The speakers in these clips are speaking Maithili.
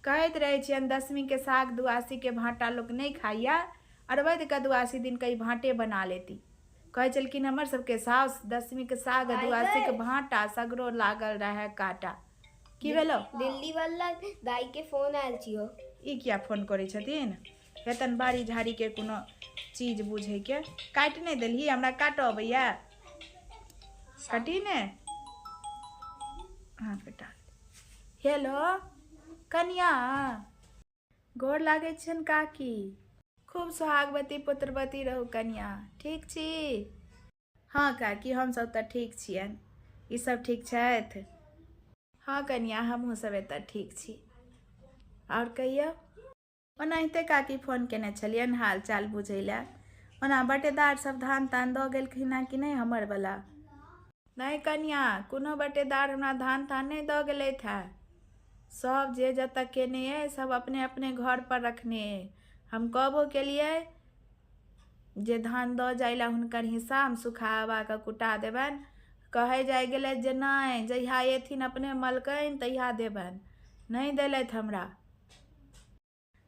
कहते रहे छियन 10वीं के साग दुआसी के भाटा लोग नहीं खाइया, अरवद का दुआसी दिन कई भाटे बना लेती। कहे चलकिन हमर सबके सास 10वीं के साग दुआसी के भाटा सगरो लागल रहे काटा। की भेलो? दिल्ली वाला दाई के फोन आयल छियो। ई क्या फोन करे छथिन? हेतन बाड़ी झाड़ी के कोनो चीज बुझे के। काट नहीं देलही, हमरा काटो अबैया। कटी ने? हाँ बेटा। हेलो कन्या, गोर लागे छन काकी। खूब सुहागवती पुत्रवती रहू कन्या। ठीक छी? हाँ काकी, हम सब तो ठीक छियन। ई सब ठीक छथि? हाँ कन्या, हमहूँ सब एतऽ ठीक छी। और कहियो? ओनाहिते काकी फोन केने छलियन हाल चाल बुझै लए। ओना बटेदार सब धान तान दऽ गेलखिन हँ कि नहीं हमर वाला? नहीं कन्या, कोनो बटेदार हमरा धान तान नहीं दऽ गेलथि है। सब जे जतऽ केने है सब अपने अपने घर पर रखने है। हम कहबो केलिए जे धान दऽ जाय ला हुनकर हिस्सा हम सुखाबा के कुटा देबन। कहे जाय गेलै जे नहीं, जहिया एथिन अपने मलकैन तहिया देबन। नहीं देलथि हमरा।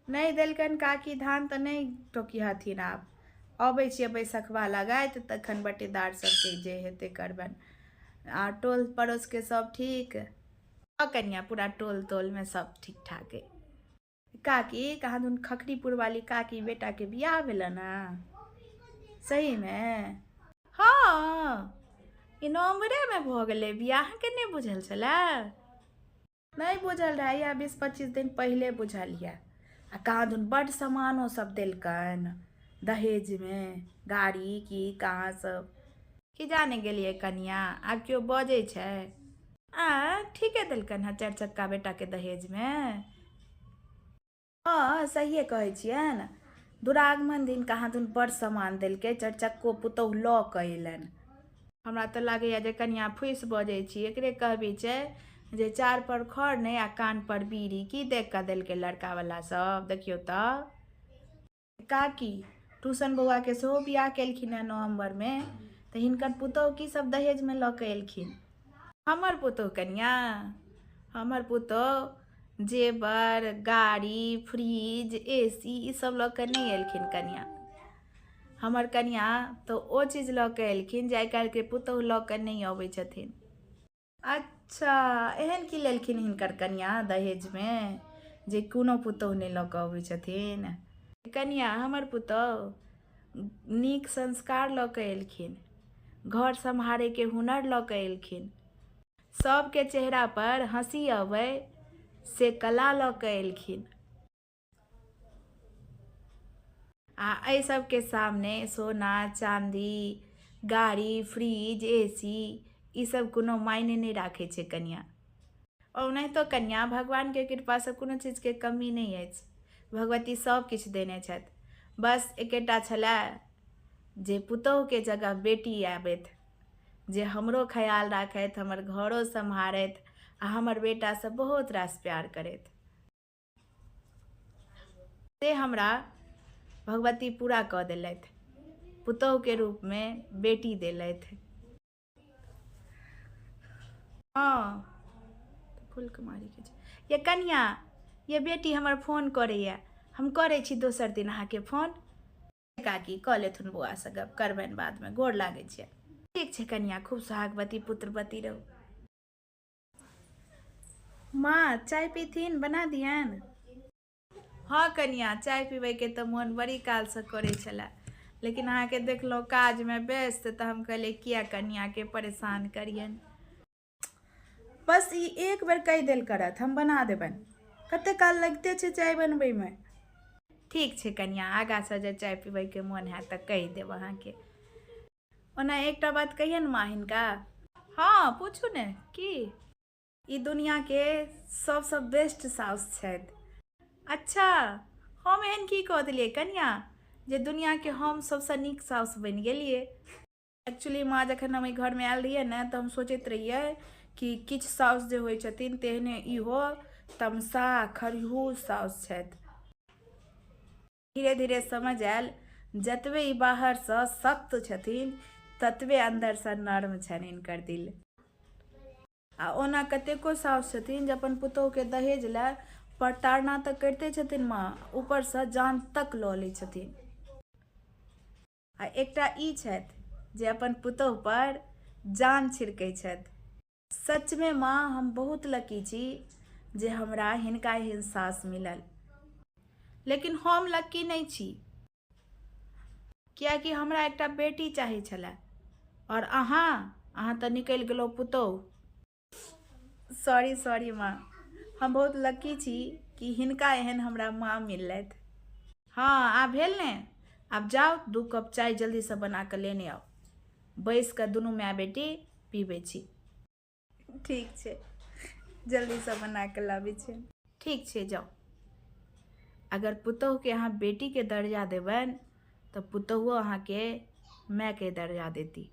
नहीं देलकन काकी धान तो नहीं टोकी हथिन। आब अबै छियै बैसखवा लगाइत तखन बटेदार सबके जे हेतै करबन। आ टोल पड़ोस के सब ठीक? हाँ कन्या, पूरा टोल तोल में सब ठीक ठाक है। काकी कहाँ दुन खखरीपुर वाली काकी बेटा के बियाह भेलन ना? सही में? हाँ, ई नवंबरे में भ गेलै बियाह के नहीं बुझल छलै? नहीं बुझल रहे या 20-25 दिन पहले बुझल या। आ कहाँ दुन बड़ सामानो सब देलकन दहेज में, गाड़ी की कहाँ सब की जाने गेलिए कन्या। आब क्यों बजे छै? ठीके देलकन है 4 चक्का बेटा के दहेज में। हाँ सहिए कहे छियन। दुरागमन दिन कहाँ दुन बड़ सामान देलकै, 4 चक्को पुतौह लऽ कऽ अयलन। हमरा तो लागैया जे कन्या फुसि बजे छी। एकरे कहबी छै जे 4 पर खर नहीं आ कान पर बीड़ी। की देख कऽ देलकै लड़का वाला सब, देखियो तो। काकी ट्यूशन बउआ के सेहो बियाह केलखिन है नवंबर में, तो हिनकर पुतौह की सब दहेज में लऽ कऽ एलखिन? हमर पुतौह कन्या, हमर पुतौह जेवर, गाड़ी, फ्रिज, एसी ई सब लऽ कऽ नहीं एलखिन कन्या। हमर कन्या तो ओ चीज लऽ कऽ एलखिन जे आइ काल्हि के पुतौह लऽ कऽ नहीं अबै छथिन। अच्छा, एहन की लेलखिन हिनकर कन्या दहेज में जे कोनो पुतौह नहीं लऽ कऽ अबै छथिन? कन्या हमर पुतौह नीक संस्कार लऽ कऽ एलखिन, घर सम्हारे के हुनर लऽ कऽ एलखिन, सबके चेहरा पर हंसी अबै से कला लऽ कऽ एलखिन। आ एहि सबके सामने सोना चांदी, गाड़ी, फ्रिज, एसी ई सब कोनो मायने नहीं राखे छै कन्या। ओनाहितो कन्या भगवान के कृपा से कोनो चीज के कमी नहीं अछि। भगवती सब किछ देने छथि। बस एकेटा छलै जे पुतौह के जगह बेटी आबैत, जे हमरो ख्याल राखैत, हमर घरो सम्हारैत आ हमर बेटा से बहुत रास प्यार करैत। से हमरा भगवती पूरा कऽ देलथि। पुतौह के रूप में बेटी देलथि। हाँ फूलकुमारी के ये कन्या, ये बेटी हमर फोन करैया। हम करे छी दोसर दिन अहाँ के फोन। काकी कऽ लेथुन बौआ से गप करबनि बाद में। गोर लागे छै। ठीक छै कन्या, खूब सुहागवती पुत्रवती रहू। माँ चाय पीथिन, बना दियन? हाँ कन्या, चाय पीबे के तो मन बड़ी काल से करे छला, लेकिन अहाँ के देखलो काज में व्यस्त तो हम कहले किया कन्या के परेशान करियन। बस ई एक बेर कह देल करत, हम बना देबन। कते काल लगते छै चाय बनबे में? ठीक छै कन्या, आगा से जे चाय पीबे के मन है तो कह देब अहाँ के। ओना एकटा बात कहियन माँ हिनका। हाँ पूछू ने की? ई दुनिया के सबसे बेस्ट साउस छथि। अच्छा, हम एहन की कह दिलियै कन्या जे दुनिया के हम सबसे नीक साउस बन गेलियै? एक्चुअली माँ जखन हम घर में आयल रहिए ना, तो हम सोचैत रहिए कि किछ साउस जे होइ छथिन तेहने इहो तमसा खरहूस साउस छथि। धीरे धीरे समझ आयल जतबे ई बाहर से सख्त छथिन ततबे अंदर से नर्म छनि इनकर दिल। आ ओना कतेको साउस छथिन जे अपन पुतौह के दहेज ला प्रताड़ना तऽ करिते छथिन माँ, ऊपरसँ जान तक लऽ लै छथिन। आ एकटा ई छथि जे अपन पुतोह पर जान छिड़कै छथि। सचमे माँ हम बहुत लकी छी जे हमरा हिनका एहन सास मिलल। लेकिन हम लकी नहि छी, कियाकि हमरा एकटा बेटी चाही छलै, और अहाँ तऽ निकलि गेलहुँ पुतोह। सॉरी माँ, हम बहुत लकी छी कि हिनका एहन हमरा माँ मिललथि। हाँ आब भेल ने, आब जाओ 2 कप चाय जल्दी से बना कऽ लेने आओ, बैस कऽ दुनू माय बेटी पीबै छी। ठीक छै, जल्दी से बना कऽ लाबै छी। ठीक छै जाओ। अगर पुतोहके अहाँ बेटीके दर्जा देबनि तऽ पुतोहुओ अहाँके मायके दर्जा देती।